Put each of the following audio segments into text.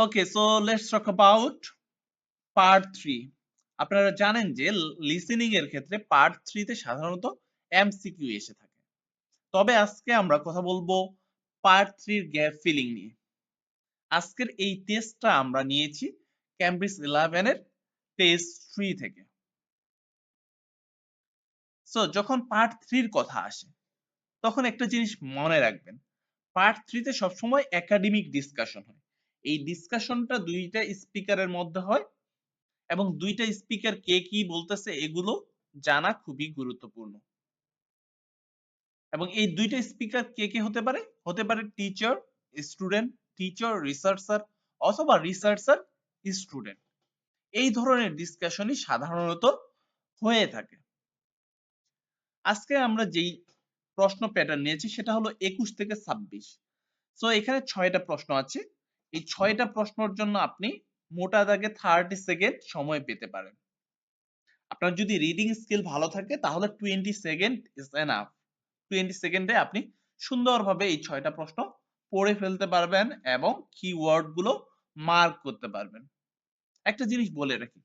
Okay, so let's talk about part 3। আপনারা জানেন যে লিসেনিং এর ক্ষেত্রে পার্ট 3 তে সাধারণত এমসিকিউ এসে থাকে। তবে আজকে আমরা কথা বলবো পার্ট 3 এর গ্যাপ ফিলিং নিয়ে। আজকের এই টেস্টটা আমরা নিয়েছি ক্যামব্রিজ 11 এর টেস্ট 3 থেকে। সো যখন পার্ট 3 এর কথা আসে তখন একটা জিনিস মনে রাখবেন, পার্ট 3 তে সবসময় একাডেমিক ডিসকাশন হয়। এই ডিসকাশনটা দুইটা স্পিকারের মধ্যে হয় এবং দুইটা স্পিকার কে কি বলতেছে এগুলো জানা খুবই গুরুত্বপূর্ণ। এবং এই দুইটা স্পিকার কে কে হতে পারে? হতে পারে টিচার, স্টুডেন্ট, টিচার, রিসার্চার অথবা রিসার্চার, স্টুডেন্ট। এই ধরনের ডিসকাশনই সাধারণত হয়ে থাকে। আজকে আমরা যেই প্রশ্ন প্যাটার্ন নিয়েছি সেটা হলো 21 থেকে 26। সো এখানে 6টা প্রশ্ন আছে। এই 6টা প্রশ্নের জন্য আপনি মোটা দাগে 30 সেকেন্ড সময় পেতে পারেন। আপনার যদি রিডিং স্কিল ভালো থাকে তাহলে 20 সেকেন্ড ইজ এনাফ। 20 সেকেন্ডে আপনি সুন্দরভাবে এই 6টা প্রশ্ন পড়ে ফেলতে পারবেন এবং কিওয়ার্ড গুলো মার্ক করতে পারবেন। একটা জিনিস বলে রাখি,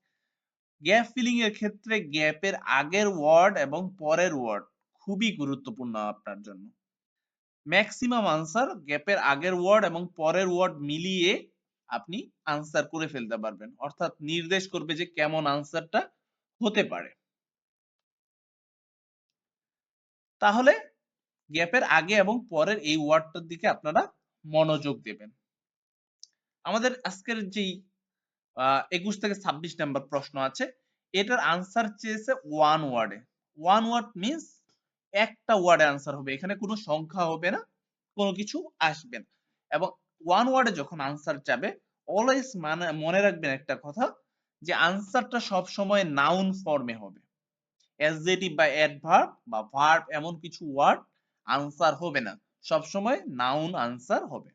গ্যাপ ফিলিং এর ক্ষেত্রে গ্যাপের আগের ওয়ার্ড এবং পরের ওয়ার্ড খুবই গুরুত্বপূর্ণ আপনার জন্য। ম্যাক্সিমাম আনসার গ্যাপের আগের ওয়ার্ড এবং পরের ওয়ার্ড মিলিয়ে আপনি আনসার করে ফেলতে পারবেন, অর্থাৎ নির্দেশ করবে যে কেমন আনসারটা হতে পারে। তাহলে গ্যাপের আগে এবং পরের এই ওয়ার্ডটার দিকে আপনারা মনোযোগ দেবেন। আমাদের আজকের যেই 21 থেকে 26 নাম্বার প্রশ্ন আছে, এটার আনসার চেয়েছে ওয়ান ওয়ার্ডে। ওয়ান ওয়ার্ড মিন্স একটা ওয়ার্ডে আনসার হবে, এখানে কোনো সংখ্যা হবে না, কোনো কিছু আসবে না। এবং ওয়ান ওয়ার্ডে যখন আনসার যাবে অলওয়েজ মনে রাখবেন একটা কথা, যে আনসারটা সব সময় নাউন ফর্মে হবে। অ্যাডজেটিভ বা অ্যাডভার্ব বা ভার্ব এমন কিছু ওয়ার্ড আনসার হবে না, সব সময় নাউন আনসার হবে।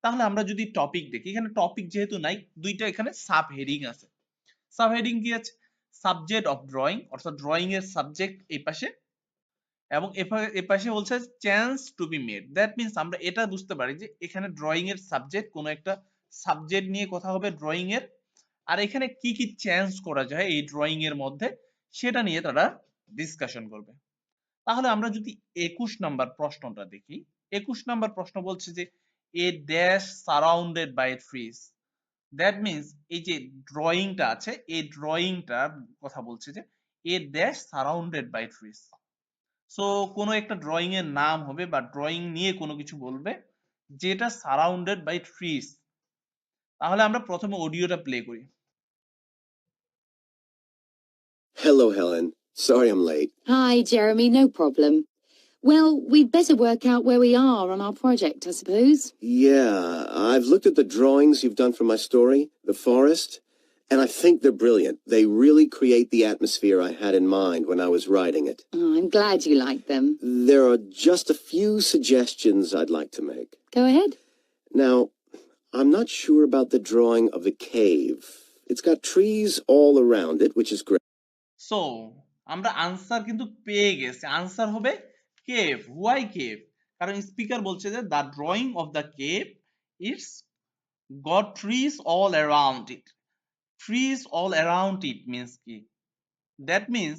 তাহলে আমরা যদি টপিক দেখি, এখানে টপিক যেহেতু নাই, দুইটা এখানে সাব হেডিং আছে। সাব হেডিং কি আছে? সাবজেক্ট অফ ড্রয়িং, অর্থাৎ ড্রয়িং এর সাবজেক্ট এই পাশে, এবং এ পাশে বলছে chance to be made. That means আমরা এটা বুঝতে পারি যে এখানে ড্রয়িং এর সাবজেক্ট, কোনো একটা সাবজেক্ট নিয়ে কথা হবে ড্রয়িং এর, আর এখানে কি কি চেঞ্জ করা যায় এই ড্রয়িং এর মধ্যে সেটা নিয়ে তারা ডিসকাশন করবে। তাহলে আমরা যদি 21 নাম্বার প্রশ্নটা দেখি, 21 নাম্বার প্রশ্ন বলছে যে a dash surrounded by trees. That means এই যে ড্রয়িংটা আছে এই ড্রয়িংটার কথা বলছে যে a dash surrounded by trees. So কোনো একটা ড্রয়িং এর নাম হবে বা ড্রয়িং নিয়ে কোনো কিছু বলবে যেটা সারাউন্ডেড বাই ট্রিজ। তাহলে আমরা প্রথমে অডিওটা প্লে করি। Hello, Helen. Sorry I'm late. Hi, Jeremy, no problem. Well, we'd better work out where we are on our project, I suppose. Yeah, I've looked at the drawings you've done for my story, The Forest, and I think they're brilliant. They really create the atmosphere I had in mind when I was writing it. Oh, I'm glad you like them. There are just a few suggestions I'd like to make. Go ahead. Now, I'm not sure about the drawing of the cave. It's got trees all around it, which is great. So আমরা answer কিন্তু পেয়ে গেছি, answer হবে cave. Why cave? কারণ speaker বলছে যে the drawing of the cave it's got trees all around it. Trees all around it means কি? That means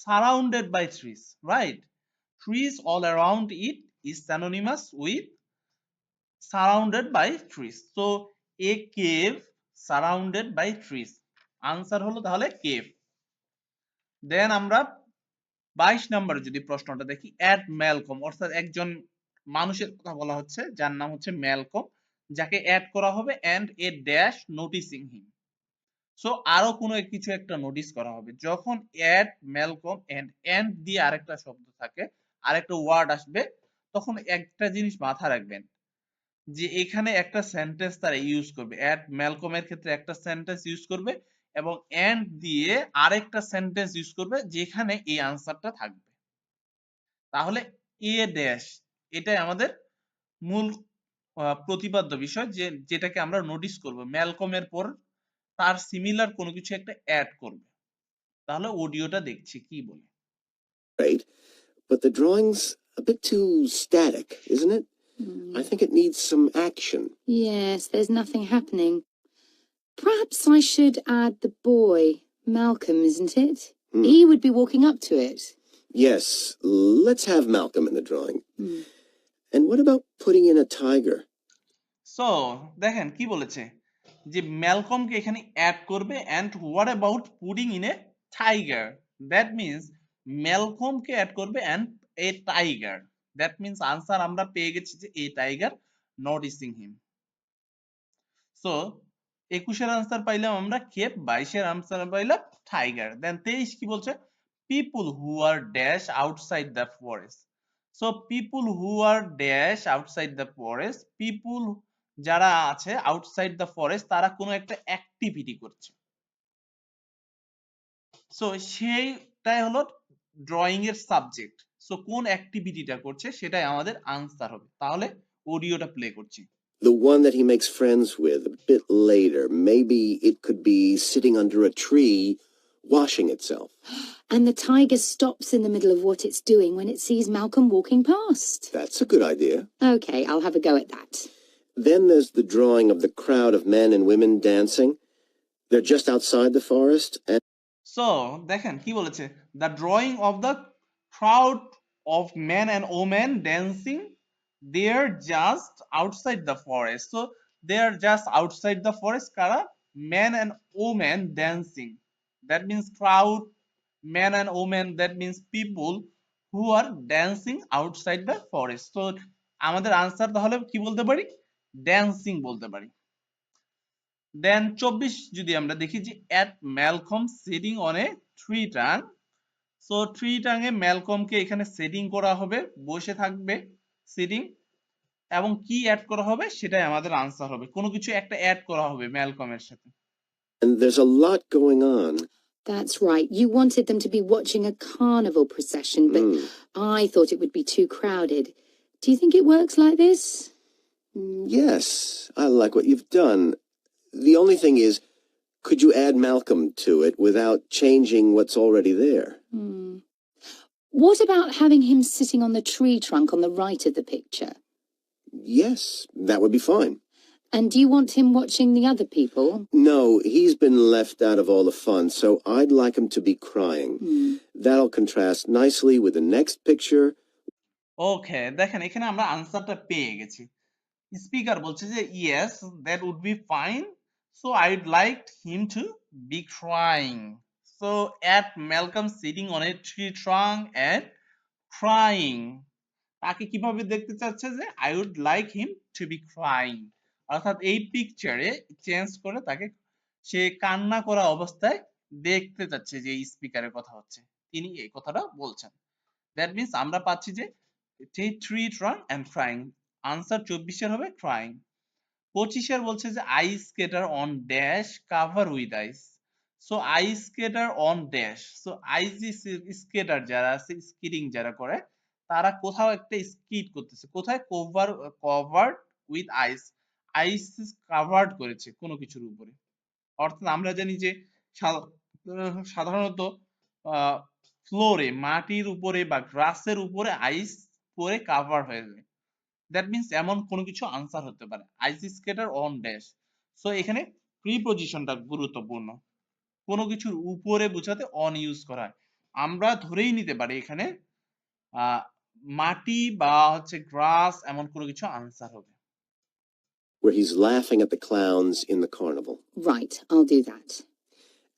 surrounded by trees, right? Trees all around it is synonymous with surrounded by trees. So a cave surrounded by trees, answer হলো তাহলে cave. দেন আমরা 22 নম্বরে যদি প্রশ্নটা দেখি, at Malcolm, অর্থাৎ একজন মানুষের কথা বলা হচ্ছে যার নাম হচ্ছে ম্যালকম, যাকে অ্যাড করা হবে and a dash noticing him. So আরো কোনো কিছু একটা নোটিস করা হবে। যখন অ্যাড ম্যালকম এন্ড দিয়ে আরেকটা শব্দ থাকে, আরেকটা ওয়ার্ড আসবে, তখন একটা জিনিস মাথায় রাখবেন যে এখানে একটা সেন্টেন্স তারা ইউজ করবে। অ্যাট ম্যালকমের ক্ষেত্রে একটা সেন্টেন্স ইউজ করবে এবং এন্ড দিয়ে আরেকটা সেন্টেন্স ইউজ করবে যেখানে এই আনসারটা থাকবে। তাহলে এ ড্যাশ এটাই আমাদের মূল প্রতিপাদ্য বিষয়, যে যেটাকে আমরা নোটিস করব ম্যালকমের পর তার সিমিলার কোনো কিছু একটা অ্যাড করবে। তাহলে অডিওটা দেখছি কি বলে। Great, but the drawing's a bit too static, isn't it? I think it needs some action. Yes, there's nothing happening. Perhaps I should add the boy, Malcolm, isn't it? He would be walking up to it. Yes, let's have Malcolm in the drawing. Hmm. And what about putting in a tiger? So দেখেন কি বলেছে যে ম্যালকমকে এখানে add করবে and what about putting in a tiger that means ম্যালকমকে add করবে and a tiger that means answer আমরা পেয়ে গেছি যে a tiger noticing him so 21 এর আনসার পাইলাম আমরা কেপ, 22 এর আনসার পাইলাম টাইগার। দেন 23 কি বলছে people who are dash outside the forest. So people who are dash outside the forest, people যারা আছে আউটসাইড দ্য ফরেস্ট তারা কোনো একটা অ্যাক্টিভিটি করছে। সো সেইটাই হলো ড্রয়িং এর সাবজেক্ট। সো কোন অ্যাক্টিভিটিটা করছে সেটাই আমাদের আনসার হবে। তাহলে অডিওটা প্লে করছি। The one that he makes friends with a bit later. Maybe it could be sitting under a tree, washing itself. And the tiger stops in the middle of what it's doing when it sees Malcolm walking past. That's a good idea. Okay, I'll have a go at that. Then there's the drawing of the crowd of men and women dancing. They're just outside the forest, and so দেখেন কি বলেছে the drawing of the crowd of men and women dancing they are just outside the forest. So they are just outside the forest কারা men and women dancing that means crowd men and women that means people who are dancing outside the forest. So আমাদের answer তাহলে কি বলতে পারি dancing বলতে পারি। দেন 24 যদি আমরা দেখি যে at Malcolm sitting on a tree trunk, so tree টাঙে ম্যালকমকে এখানে সেটিং করা হবে, বসে থাকবে সিটিং, এবং কি অ্যাড করা হবে সেটাই আমাদের আনসার হবে। কোনো কিছু একটা অ্যাড করা হবে ম্যালকমের সাথে। there's a lot going on. That's right. You wanted them to be watching a carnival procession, but I thought it would be too crowded. Do you think it works like this? Yes, I like what you've done. The only thing is, could you add Malcolm to it without changing what's already there? What about having him sitting on the tree trunk on the right of the picture? Yes, that would be fine. And do you want him watching the other people? No, he's been left out of all the fun, so I'd like him to be crying. That'll contrast nicely with the next picture. ওকে দেখেন এখানে আমরা আনসারটা পেয়ে গেছি। Speaker বলছে যে yes that would be fine, so I would like him to be crying. So at Malcolm sitting on a tree trunk and crying, তাকে কিভাবে দেখতে চাচ্ছে যে I would like him to be crying, অর্থাৎ এই পিকচারে change করে তাকে সে কান্না করা অবস্থায় দেখতে চাচ্ছে যে স্পিকারের কথা হচ্ছে, তিনি এই কথাটা বলছেন। দ্যাট মিন্স আমরা পাচ্ছি যে tree trunk and crying, answer 24 এর হবে ক্রাইং। 25 এর বলছে যে ice skater on dash cover with ice. So ice skater on dash, so ice skater যারা আছে স্কিটিং যারা করে তারা কোথাও একটা স্কিট করতেছে, কোথায় covered with ice, ice covered করেছে কোনো কিছুর উপরে। অর্থাৎ আমরা জানি যে সাধারণত ফ্লোরে মাটির উপরে বা গ্রাসের উপরে আইস পরে কাভার হয়ে যায়, দ্যাট মিন্স এমন কোনো কিছু আনসার হতে পারে আইস স্কেটার অন ড্যাশ। সো এখানে প্রিপজিশনটা গুরুত্বপূর্ণ, কোনো কিছুর উপরে বোঝাতে অন ইউজ করা হয়। আমরা ধরেই নিতে পারি এখানে মাটি বা হচ্ছে গ্রাস এমন কোনো কিছু আনসার হবে। Where he's laughing at the clowns in the carnival. Right, I'll do that.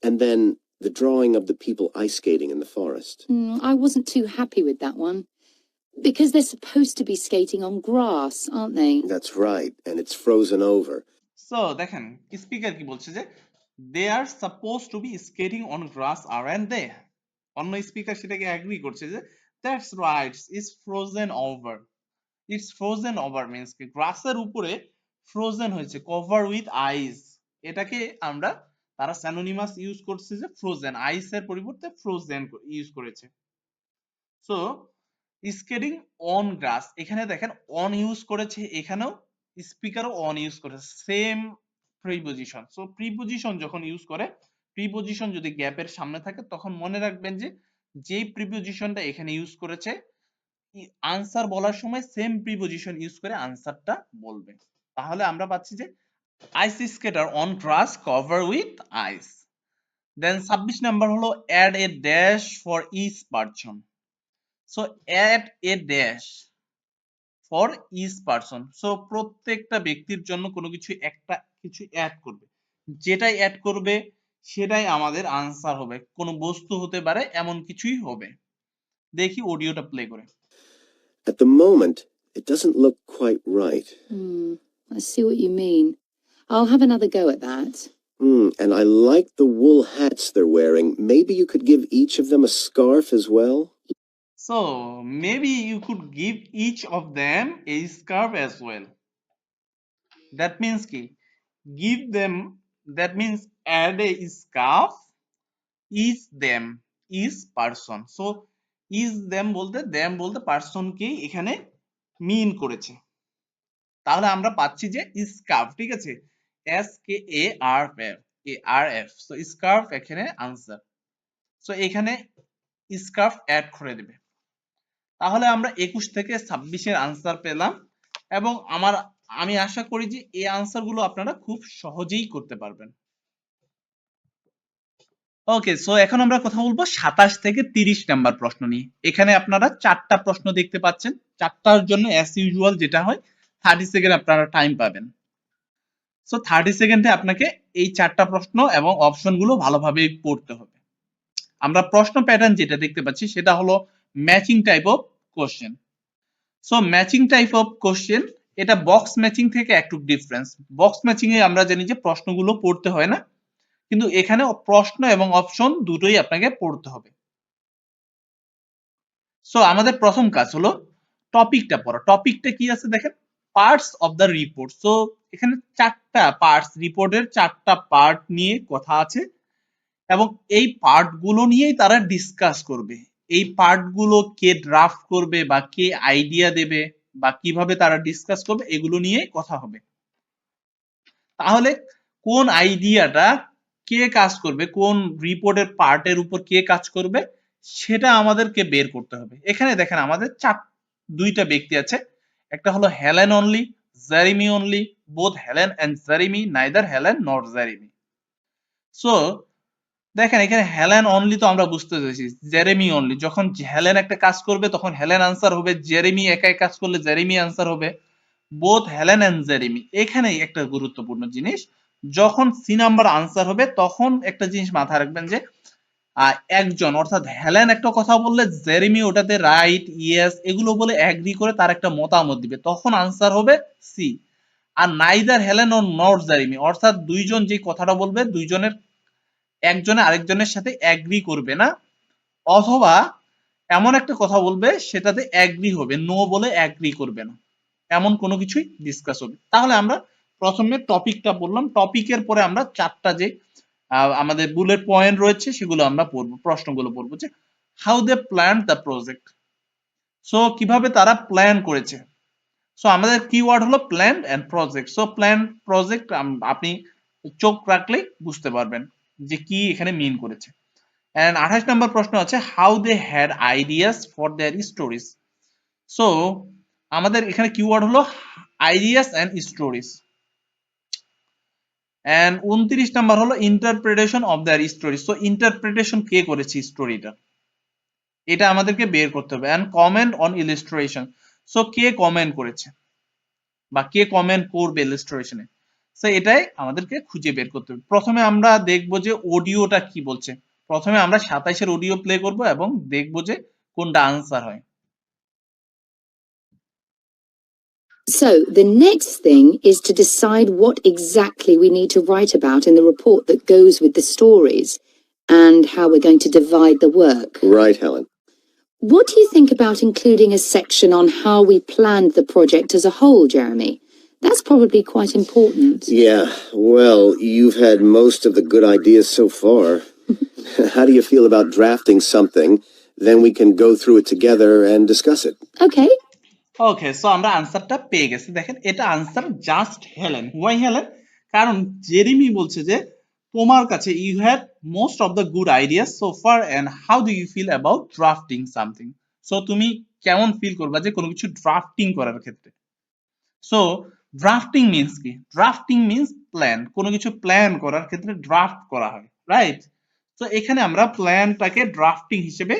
And then the drawing of the people ice skating in the forest. I wasn't too happy with that one. Because they're supposed to be skating on grass, aren't they? That's right, and it's frozen over. So দেখেন speaker কি বলছে যে they are supposed to be skating on grass aren't they, অন্য speaker সেটাকে agree করছে যে that's right it's frozen over. It's frozen over means কি গ্রাসের উপরে ফ্রোজেন হয়েছে, কভার উইথ আইস, এটাকে আমরা তারা স্যানোনিমাস ইউজ করছে যে ফ্রোজেন, আইসের পরিবর্তে ফ্রোজেন ইউজ করেছে। সো স্কেটিং অন গ্রাস, এখানে দেখেন অন ইউজ করেছে, এখানেও স্পিকারও অন ইউজ করেছে, সেম প্রিপজিশন। সো প্রিপজিশন যখন ইউজ করে, প্রিপজিশন যদি গ্যাপের সামনে থাকে তখন মনে রাখবেন যে যেই প্রিপজিশনটা এখানে ইউজ করেছে আনসার বলার সময় সেম প্রিপজিশন ইউজ করে আনসারটা বলবে। তাহলে আমরা পাচ্ছি যে ice skater on grass cover with ice. Then 26 number হলো add a dash for each person. So add a dash for each person. So প্রত্যেকটা ব্যক্তির জন্য কোনো কিছু একটা কিছু অ্যাড করবে, যেটাই অ্যাড করবে সেটাই আমাদের আনসার হবে। কোনো বস্তু হতে পারে, এমন কিছুই হবে। দেখি অডিওটা প্লে করে। At the moment, it doesn't look quite right. I see what you mean. I'll have another go at that. And I like the wool hats they're wearing. Maybe you could give each of them a scarf as well? So maybe you could give each of them a scarf as well. That means কি? Give them, that means add a scarf, each them, each person. So each them বলতে person কেই এখানে মিন করেছে। তাহলে আমরা পাচ্ছি যে scarf, ঠিক আছে, SKARF, সো স্কার্ফ এখানে আনসার। সো এখানে স্কার্ফ অ্যাড করে দেবে। তাহলে আমরা 21 থেকে 26 এর আনসার পেলাম এবং আমি আশা করি যে এই আনসার গুলো আপনারা খুব সহজেই করতে পারবেন। ওকে, সো এখন আমরা কথা বলবো 27 থেকে 30 নাম্বার প্রশ্ন নিয়ে। এখানে আপনারা 4টা প্রশ্ন দেখতে পাচ্ছেন। 4টার জন্য অ্যাজ ইউজুয়াল যেটা হয় 30 সেকেন্ড আপনারা টাইম পাবেন। সো 30 সেকেন্ডে আপনাকে এই 4টা প্রশ্ন এবং অপশনগুলো ভালোভাবে পড়তে হবে। আমরা প্রশ্ন প্যাটার্ন যেটা দেখতে পাচ্ছি সেটা হলো matching type of question. So matching type of question, এটা বক্স ম্যাচিং থেকে একটু ডিফারেন্স। বক্স ম্যাচিং এ আমরা জানি যে প্রশ্নগুলো পড়তে হয় না, কিন্তু এখানে প্রশ্ন এবং অপশন দুটোই আপনাকে পড়তে হবে। সো আমাদের প্রথম কাজ হলো টপিকটা পড়া। টপিকটা কি আছে দেখেন, parts of the report. So এখানে 4টা পার্টস, রিপোর্টের 4টা পার্ট নিয়ে কথা আছে এবং এই পার্ট গুলো নিয়েই তারা ডিসকাস করবে। এই পার্ট গুলো কে ড্রাফট করবে বা কে আইডিয়া দেবে বা কিভাবে তারা ডিসকাস করবে, এগুলো নিয়েই কথা হবে। তাহলে কোন আইডিয়াটা কে কাজ করবে, কোন রিপোর্টের পার্টের উপর কে কাজ করবে, সেটা আমাদেরকে বের করতে হবে। এখানে দেখেন আমাদের দুইটা ব্যক্তি আছে, একটা হলো Helen only, Jeremy only, both Helen and Jeremy, neither Helen not Jeremy. So দেখেন এখানে হেলেন অনলি তো আমরা বুঝতে পেরেছি, জেরেমি অনলি, যখন হেলেন একটা কাজ করবে তখন হেলেন আনসার হবে, জেরেমি একাই কাজ করলে জেরেমি আনসার হবে। বোথ হেলেন এন্ড জেরেমি, এখানেই একটা গুরুত্বপূর্ণ জিনিস, যখন সি নাম্বার আনসার হবে তখন একটা জিনিস মাথায় রাখবেন যে একজন অর্থাৎ হেলেন একটা কথা বললে জেরেমি ওটাতে রাইট, ইয়েস এগুলো বলে এগ্রি করে তার একটা মতামত দিবে, তখন আনসার হবে সি। আর নাইদার হেলেন ও নট জেরেমি অর্থাৎ দুইজন যে কথাটা বলবে দুইজনের একজনে আরেকজনের সাথে এগ্রি করবে না, অথবা এমন একটা কথা বলবে সেটাতে এগ্রি হবে, নো বলে এগ্রি করবে না, এমন কোনো কিছুই ডিসকাস হবে। তাহলে আমরা প্রথমে টপিকটা বললাম, টপিকের পরে আমরা 4টা যে আমাদের বুলেট পয়েন্ট রয়েছে সেগুলো আমরা পড়বো, প্রশ্নগুলো পড়বো যে how they plan the project. So কিভাবে তারা প্ল্যান করেছে। সো আমাদের কিওয়ার্ড হলো plan and project. So plan project আপনি চোখ রাখলেই বুঝতে পারবেন যে কি এখানে মিন করেছে। এন্ড 28 নম্বর প্রশ্ন আছে how they had ideas for their stories. So আমাদের এখানে কিওয়ার্ড হলো ideas and stories. And 29 number হলো interpretation of their story. So interpretation কে করেছে স্টোরিটা, এটা আমাদেরকে বের করতে হবে। And comment on illustration, so কে কমেন্ট করেছে বা কে কমেন্ট করবে ইলাস্ট্রেশনে, সো এটাই আমাদেরকে খুঁজে বের করতে হবে। প্রথমে আমরা দেখব যে অডিওটা কি বলছে। প্রথমে আমরা 27 এর অডিও প্লে করব এবং দেখব যে কোনটা আনসার হয়। So, the next thing is to decide what exactly we need to write about in the report that goes with the stories and how we're going to divide the work. Right, Helen. What do you think about including a section on how we planned the project as a whole, Jeremy? That's probably quite important. Yeah, well, you've had most of the good ideas so far. How do you feel about drafting something? Then we can go through it together and discuss it. Okay. Okay, so আমরা আনসারটা পেয়ে গেছি। দেখেন এটা answer just Helen. Why Helen? কারণ Jeremy বলছে যে তোমার কাছে you had most of the good ideas so far and how do you feel about drafting something. So তুমি কেমন ফিল করবা যে কোনো কিছু ড্রাফটিং করার ক্ষেত্রে? সো ড্রাফটিং মিন্স কি? Drafting means plan. কোনো কিছু প্ল্যান করার ক্ষেত্রে ড্রাফট করা হয়, রাইট? তো এখানে আমরা প্ল্যানটাকে ড্রাফটিং হিসেবে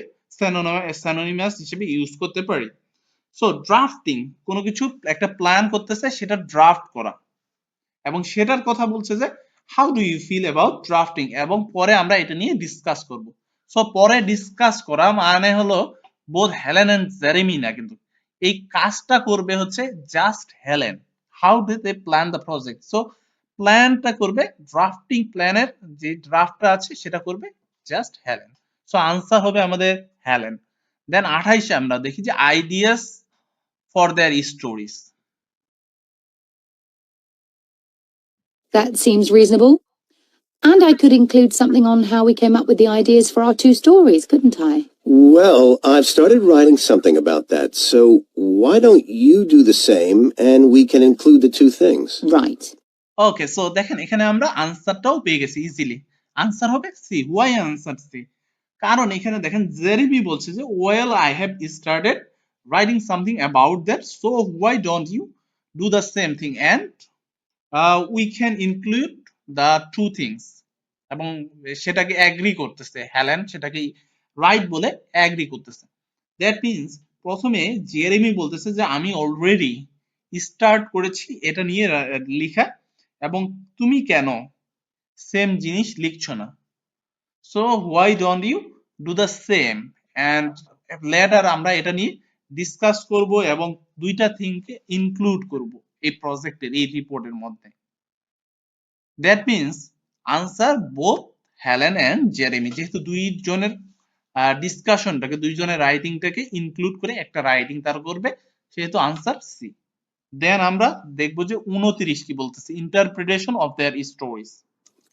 synonymous হিসেবে ইউজ করতে পারি। সো ড্রাফটিং কোনো কিছু একটা প্ল্যান করতেছে, সেটা ড্রাফট করা, এবং সেটার কথা বলছে যে how do you feel about drafting, এবং পরে আমরা এটা নিয়ে ডিসকাস করব। সো পরে ডিসকাস করা মানে হলো বোথ হেলেন এন্ড জেরেমি না, কিন্তু এই কাজটা করবে হচ্ছে just Helen. How do they plan the project? So প্ল্যানটা করবে, ড্রাফটিং প্ল্যানের যে ড্রাফটটা আছে সেটা করবে জাস্ট হেলেন। সো আনসার হবে আমাদের হেলেন। দেন 28 আমরা দেখি যে ideas for their stories. That seems reasonable. And I could include something on how we came up with the ideas for our 2 stories, couldn't I? Well, I've started writing something about that, so why don't you do the same and we can include the two things? Right. Okay, so দেখেন এখানে আমরা আনসারটাও পেয়ে গেছি easily. Answer হবে C. Why answer C? কারণ এখানে দেখেন জেরেমি বলছে যে well I have started writing something about that, so why don't you do the same thing and we can include the two things. এবং সেটাকে অ্যাগ্রি করতেছে Helen, সেটাকে রাইট বলে অ্যাগ্রি করতেছে। দ্যাট মিনস প্রথমে জেরেমি বলতেছে যে আমি অলরেডি স্টার্ট করেছি এটা নিয়ে লেখা, এবং তুমি কেন সেম জিনিস লিখছো না? So why don't you do the same, and later আমরা এটা নিয়ে ডিসকাস করব এবং দুইটা থিংকে ইনক্লুড করব এই প্রজেক্টের, এই রিপোর্টের মধ্যে। That means answer both Helen and Jeremy, যেহেতু দুইজনের ডিসকাশনটাকে, দুইজনের রাইটিংটাকে ইনক্লুড করে একটা রাইটিং তার করবে, সেহেতু আনসার সি। দেন আমরা দেখবো যে 29 কি বলতেছে, interpretation of there stories.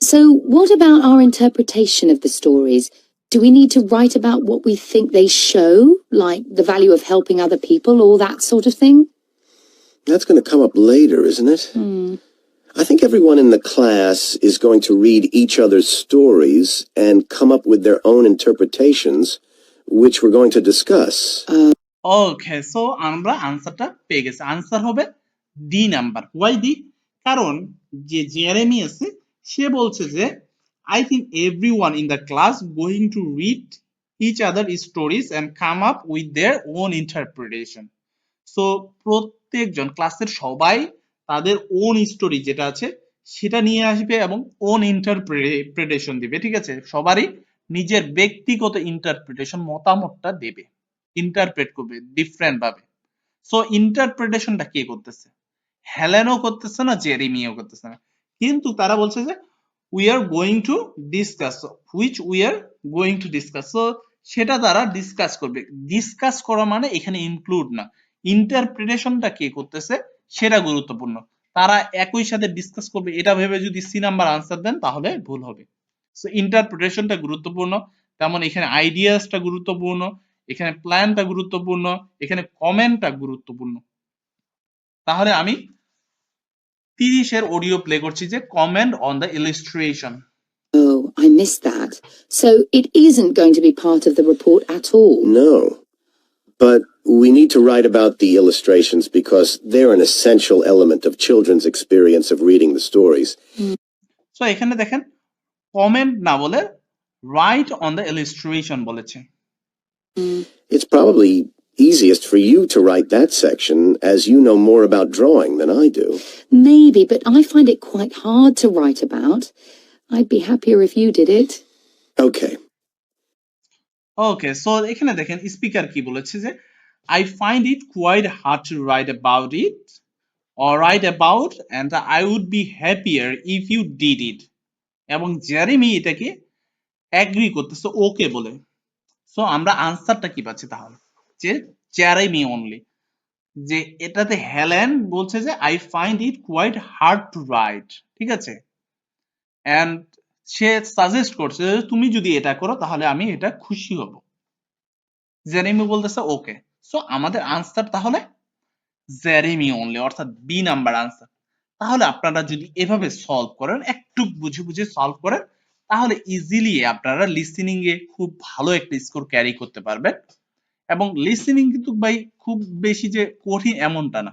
So, what about our interpretation of the stories? Do we need to write about what we think they show, like the value of helping other people or that sort of thing? That's going to come up later, isn't it? I think everyone in the class is going to read each other's stories and come up with their own interpretations, which we're going to discuss. Okay, so আমরা আনসারটা পেয়ে গেছি। Answer হবে D number. Y D? কারণ যে Jeremy আছে সে বলছে যে I think everyone in the class going to read each other stories and come up with their own interpretation. So প্রত্যেকজন ক্লাসের সবাই তাদের ওন স্টোরি যেটা আছে সেটা নিয়ে আসবে এবং ওন ইন্টারপ্রিটেশন দিবে, ঠিক আছে? সবারই নিজের ব্যক্তিগত ইন্টারপ্রিটেশন, মতামতটা দেবে, ইন্টারপ্রেট করবে ডিফারেন্ট ভাবে। সো ইন্টারপ্রিটেশনটা কে করতেছে? হেলেনও করতেছে না, জেরেমিও করতেছে না, কিন্তু তারা বলছে যে we are going to discuss, which we are going to discuss. So সেটা তারা ডিসকাস করবে। ডিসকাস করা মানে এখানে ইনক্লুড না, ইন্টারপ্রিটেশনটা কে করতেছে সেটা গুরুত্বপূর্ণ। তারা একই সাথে ডিসকাস করবে এটা ভেবে যদি সি নাম্বার আনসার দেন তাহলে ভুল হবে। সো ইন্টারপ্রিটেশনটা গুরুত্বপূর্ণ, তেমন এখানে আইডিয়াসটা গুরুত্বপূর্ণ, এখানে প্ল্যানটা গুরুত্বপূর্ণ, এখানে কমেন্টটা গুরুত্বপূর্ণ। তাহলে আমি 30 এর অডিও প্লে করছি যে comment on the illustration. Oh, I missed that. So, it isn't going to be part of the report at all. No. But we need to write about the illustrations because they're an essential element of children's experience of reading the stories. So এখানে দেখেন comment না বলে right on the illustration বলেছে। It's probably easiest for you to write that section as you know more about drawing than I do. Maybe, but I find it quite hard to write about. I'd be happier if you did it. Okay. Okay, so এখানে দেখেন speaker কি বলেছে যে I find it quite hard to write about it or write about and I would be happier if you did it, এবং Jeremy এটাকে agree করতেছে ওকে বলে। So আমরা আনসারটা কি পাচ্ছি তাহলে, যে জেরেমি অনলি, যে এটাতে হেলেন বলছে যে I find it quite hard to write, ঠিক আছে, এন্ড সে সাজেস্ট করছে যে তুমি যদি এটা করো তাহলে আমি এটা খুশি হব। জেরেমি বলতেছে ওকে। সো আমাদের আনসার তাহলে জেরেমি অনলি, অর্থাৎ বি নাম্বার আনসার। তাহলে আপনারা যদি এভাবে সলভ করেন, একটু বুঝে বুঝে সলভ করেন, তাহলে ইজিলি আপনারা লিসেনিং এ খুব ভালো একটা স্কোর ক্যারি করতে পারবেন এবং লিসেনিং কিন্তু ভাই খুব বেশি যে কঠিন এমনটা না,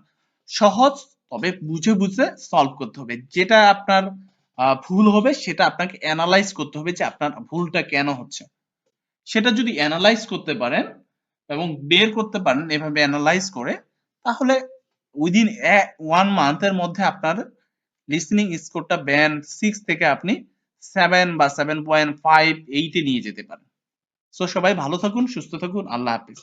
সহজ, তবে বুঝে বুঝে সলভ করতে হবে। যেটা আপনার ভুল হবে সেটা আপনাকে অ্যানালাইজ করতে হবে যে আপনার ভুলটা কেন হচ্ছে। সেটা যদি অ্যানালাইজ করতে পারেন এবং বের করতে পারেন এভাবে অ্যানালাইজ করে, তাহলে উইদিন 1 মান্থের মধ্যে আপনার লিসেনিং স্কোরটা ব্যান্ড 6 থেকে আপনি 7 বা 7.5 8 এ নিয়ে যেতে পারেন। সো সবাই ভালো থাকুন, সুস্থ থাকুন, আল্লাহ হাফেজ।